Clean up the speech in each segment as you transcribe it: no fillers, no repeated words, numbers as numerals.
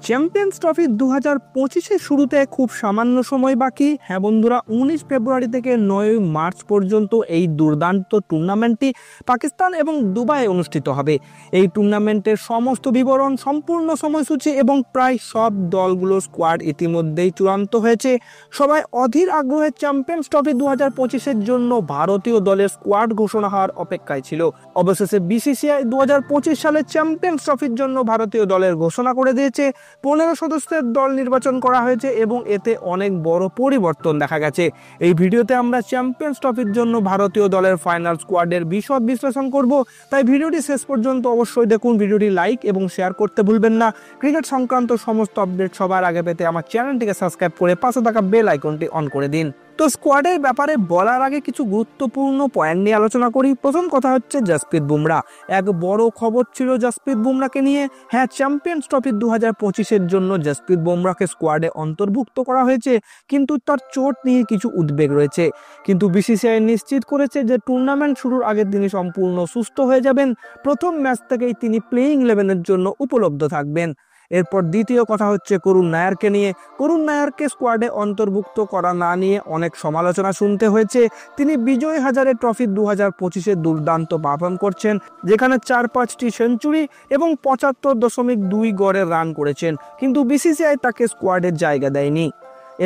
Champions trophy 2025-এর শুরুতে খুব সামান্য সময় বাকি। হ্যাঁ বন্ধুরা, 19 ফেব্রুয়ারি থেকে 9 মার্চ পর্যন্ত এই দুর্দান্ত টুর্নামেন্টটি পাকিস্তান এবং দুবাইয়ে অনুষ্ঠিত হবে। এই টুর্নামেন্টের সমস্ত বিবরণ, সম্পূর্ণ সময়সূচি এবং প্রায় সব দলগুলোর স্কোয়াড ইতিমধ্যেই চূড়ান্ত হয়েছে। সবাই অধীর আগ্রহে চ্যাম্পিয়ন্স ট্রফি 2025-এর জন্য ভারতীয় দলের স্কোয়াড ঘোষণা হওয়ার অপেক্ষায় ছিল। অবশেষে বিসিসিআই 2025 সালে চ্যাম্পিয়ন্স ট্রফির জন্য ভারতীয় দলের ঘোষণা করে দিয়েছে। 15 সদস্যের দল নির্বাচন করা হয়েছে এবং এতে অনেক বড় পরিবর্তন দেখা গেছে। এই ভিডিওতে আমরা চ্যাম্পিয়ন্স ট্রফির জন্য ভারতীয় দলের ফাইনাল স্কোয়াডের বিশদ বিশ্লেষণ করব, তাই ভিডিওটি শেষ পর্যন্ত অবশ্যই দেখুন। ভিডিওটি লাইক এবং শেয়ার করতে ভুলবেন না। ক্রিকেট সংক্রান্ত সমস্ত আপডেট সবার আগে পেতে আমার চ্যানেলটিকে সাবস্ক্রাইব করে পাশে থাকা বেল আইকনটি অন করে দিন। তো স্কোয়াডের ব্যাপারে বলার আগে কিছু গুরুত্বপূর্ণ পয়েন্ট নিয়ে আলোচনা করি। প্রথম কথা হচ্ছে জসপ্রীত বুমরা। এক বড় খবর ছিল জসপ্রীত বুমরাকে নিয়ে। হ্যাঁ, চ্যাম্পিয়ন্স ট্রফি 2025-এর জন্য জসপ্রীত বুমরাকে স্কোয়াডে অন্তর্ভুক্ত করা হয়েছে, কিন্তু তার চোট নিয়ে কিছু উদ্বেগ রয়েছে। কিন্তু বিসিসিআই নিশ্চিত করেছে যে টুর্নামেন্ট শুরুর আগে তিনি সম্পূর্ণ সুস্থ হয়ে যাবেন। প্রথম ম্যাচ থেকেই তিনি প্লেইং 11-এর জন্য উপলব্ধ থাকবেন। এরপর দ্বিতীয় কথা হচ্ছে করুণ নায়ারকে নিয়ে। করুণ নায়ারকে স্কোয়াডে অন্তর্ভুক্ত করা না নিয়ে অনেক সমালোচনা শুনতে হয়েছে। তিনি বিজয় হাজারে ট্রফি 2025-এ দুর্দান্ত পারফর্ম করছেন, যেখানে 4-5টি সেঞ্চুরি এবং 75.2 গড়ের রান করেছেন, কিন্তু বিসিসিআই তাকে স্কোয়াডের জায়গা দেয়নি।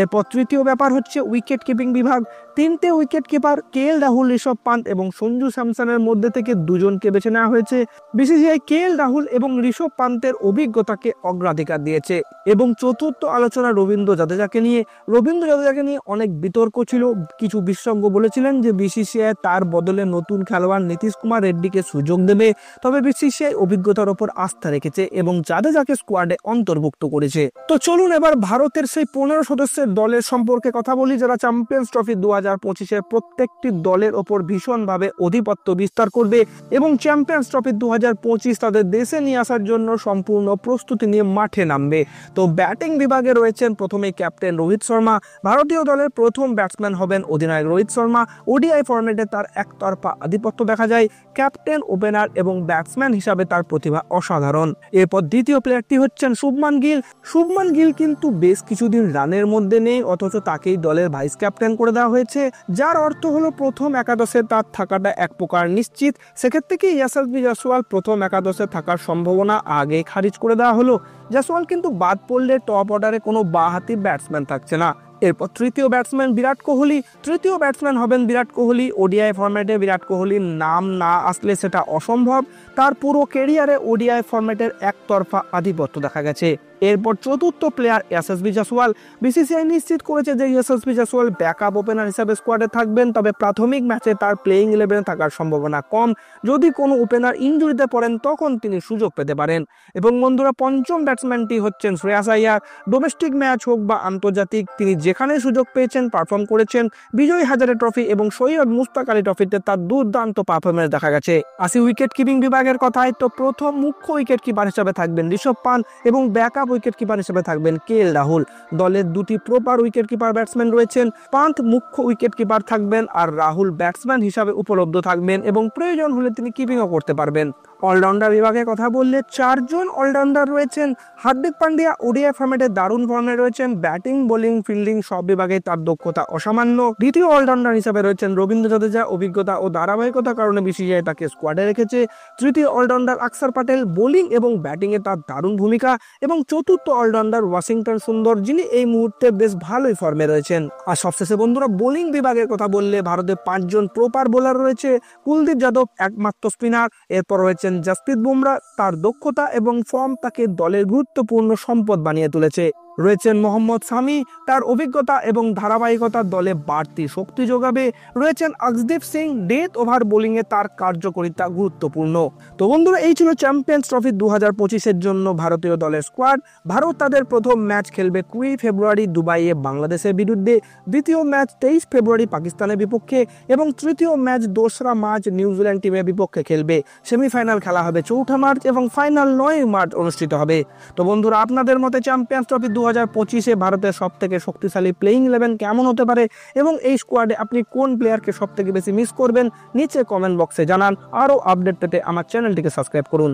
এরপর তৃতীয় ব্যাপার হচ্ছে উইকেট কিপিং বিভাগ। 3টে wicket keeper KL Rahul, Rishabh Pant এবং সঞ্জু স্যামসনের মধ্যে থেকে দুজনকে বেছে নেওয়া হয়েছে। বিসিসিআই কেএল রাহুল এবং ঋষভ পান্তের অভিজ্ঞতাকে অগ্রাধিকার দিয়েছে। এবং চতুর্থ আলোচনা রবীন্দ্র জাদেজাকে নিয়ে। রবীন্দ্র জাদেজাকে নিয়ে অনেক বিতর্ক ছিল। কিছু বিশেষজ্ঞ বলেছিলেন যে বিসিসিআই তার বদলে নতুন খেলোয়াড় নীতিশ কুমার রেড্ডিকে সুযোগ দেবে, তবে বিসিসিআই অভিজ্ঞতার ওপর আস্থা রেখেছে এবং জাদেজাকে স্কোয়াডে অন্তর্ভুক্ত করেছে। তো চলুন এবার ভারতের সেই 15 সদস্যের দলের সম্পর্কে কথা বলি, যারা চ্যাম্পিয়ন্স ট্রফি 2025-এর প্রত্যেকটি দলের ওপর ভীষণভাবে আধিপত্য বিস্তার করবে এবং চ্যাম্পিয়ন্স ট্রফি 2025 তাদের দেশে নিয়ে আসার জন্য সম্পূর্ণ প্রস্তুতি নিয়ে মাঠে নামবে। তো ব্যাটিং বিভাগে রয়েছেন প্রথমেই ক্যাপ্টেন রোহিত শর্মা। ভারতীয় দলের প্রথম ব্যাটসম্যান হবেন অধিনায়ক রোহিত শর্মা। ওডিআই ফরম্যাটে তার একতরফা আধিপত্য দেখা যায়। ক্যাপ্টেন, ওপেনার এবং ব্যাটসম্যান হিসাবে তার প্রতিভা অসাধারণ। এরপর দ্বিতীয় প্লেয়ারটি হচ্ছেন শুভমান গিল। শুভমান গিল কিন্তু বেশ কিছুদিন রানের মধ্যে নেই, অথচ তাকেই দলের ভাইস ক্যাপ্টেন করে দেওয়া হয়েছে, যার অর্থ হলো প্রথম একাদশে তার থাকাটা এক প্রকার নিশ্চিত। সেক্ষেত্রে কি ইয়াশাসভি জয়সওয়াল প্রথম একাদশে থাকার সম্ভাবনা আগে খারিজ করে দেওয়া হলো। জয়সওয়াল কিন্তু বাদ পড়লে টপ অর্ডারে কোনো বাঁহাতি ব্যাটসম্যান থাকছে না। এরপর তৃতীয় ব্যাটসম্যান বিরাট কোহলি। তৃতীয় ব্যাটসম্যান হবেন বিরাট কোহলি। ওডিআই ফরম্যাটে বিরাট কোহলির নাম না আসলে সেটা অসম্ভব। তার পুরো ক্যারিয়ারে ওডিআই ফরম্যাটের একতরফা আধিপত্য দেখা গেছে। এরপর চতুর্থ প্লেয়ার ইয়াশাসভি জয়সওয়াল। বিসিসিআই নিশ্চিত করেছে যে ইয়াশাসভি জয়সওয়াল ব্যাকআপ ওপেনার হিসেবে স্কোয়াডে থাকবেন, তবে প্রাথমিক ম্যাচে তার প্লেইং 11-এ থাকার সম্ভাবনা কম। যদি কোনো ওপেনার ইনজুরিতে পড়েন তখন তিনি সুযোগ পেতে পারেন। এবং বন্ধুরা, পঞ্চম ব্যাটসম্যানটি হচ্ছেন শ্রেয়াস আইয়ার। ডোমেস্টিক ম্যাচ হোক বা আন্তর্জাতিক, তিনি যেখানে সুযোগ পেয়েছেন পারফর্ম করেছেন। বিজয় হাজারে ট্রফি এবং সৈয়দ মুশতাক আলী ট্রফিতে তার দুর্দান্ত পারফরমেন্স দেখা গেছে। আসি উইকেট কিপিং বিভাগের কথায়, তো প্রথম মুখ্য উইকেট কিপার হিসেবে থাকবেন ঋষভ পান্ত এবং ব্যাকআপ উইকেট কিপার হিসেবে থাকবেন কেএল রাহুল। দলের দুটি প্রপার উইকেট কিপার ব্যাটসম্যান রয়েছেন। পান্ত মুখ্য উইকেট কিপার থাকবেন আর রাহুল ব্যাটসম্যান হিসাবে উপলব্ধ থাকবেন এবং প্রয়োজন হলে তিনি কিপিংও করতে পারবেন। অলরাউন্ডার বিভাগের কথা বললে 4 জন অলরাউন্ডার রয়েছেন। হার্দিক পান্ডিয়া ওডিআই ফরম্যাটে দারুণ ফর্মে রয়েছেন। ব্যাটিং, বোলিং, ফিল্ডিং সব বিভাগে তার দক্ষতা অসামান্য। দ্বিতীয় অলরাউন্ডার হিসেবে রয়েছেন রবীন্দ্র জাদেজা। অভিজ্ঞতা ও ধারাবাহিকতার কারণে বিসিসিআই তাকে স্কোয়াডে রেখেছে। তৃতীয় অলরাউন্ডার আকসার প্যাটেল। বোলিং এবং ব্যাটিংয়ে তার দারুণ ভূমিকা। এবং চতুর্থ অলরাউন্ডার ওয়াশিংটন সুন্দর, যিনি এই মুহূর্তে বেশ ভালোই ফর্মে রয়েছেন। আর সবশেষে বন্ধুরা, বোলিং বিভাগের কথা বললে ভারতে 5 জন প্রপার বোলার রয়েছে। কুলদীপ যাদব একমাত্র স্পিনার। এরপর রয়েছেন জসপ্রীত বুমরা। তার দক্ষতা এবং ফর্ম তাকে দলের গুরুত্বপূর্ণ সম্পদ বানিয়ে তুলেছে। রয়েছেন মোহাম্মদ শামি। তার অভিজ্ঞতা এবং ধারাবাহিকতা দলে বাড়তি শক্তি যোগাবে। রয়েছেন অর্শদীপ সিং। ডেথ ওভার বোলিংয়ে তার কার্যকারিতা গুরুত্বপূর্ণ। তো বন্ধুরা, এই ছিল চ্যাম্পিয়ন্স ট্রফি 2025-এর জন্য ভারতীয় দলের স্কোয়াড। ভারত তাদের প্রথম ম্যাচ খেলবে 20 ফেব্রুয়ারি দুবাইয়ে বাংলাদেশের বিরুদ্ধে। দ্বিতীয় ম্যাচ 23 ফেব্রুয়ারি পাকিস্তানের বিপক্ষে এবং তৃতীয় ম্যাচ 2রা মার্চ নিউজিল্যান্ড টিমের বিপক্ষে খেলবে। সেমিফাইনাল খেলা হবে 4 মার্চ এবং ফাইনাল 9 মার্চ অনুষ্ঠিত হবে। তো বন্ধুরা, আপনাদের মতে চ্যাম্পিয়ন্স ট্রফি 2025-এ ভারতের সব থেকে শক্তিশালী প্লেইং 11 কেমন হতে পারে এবং এই স্কোয়াডে আপনি কোন প্লেয়ারকে সব থেকে বেশি মিস করবেন নিচে কমেন্ট বক্সে জানান। আরও আপডেট পেতে আমার চ্যানেলটিকে সাবস্ক্রাইব করুন।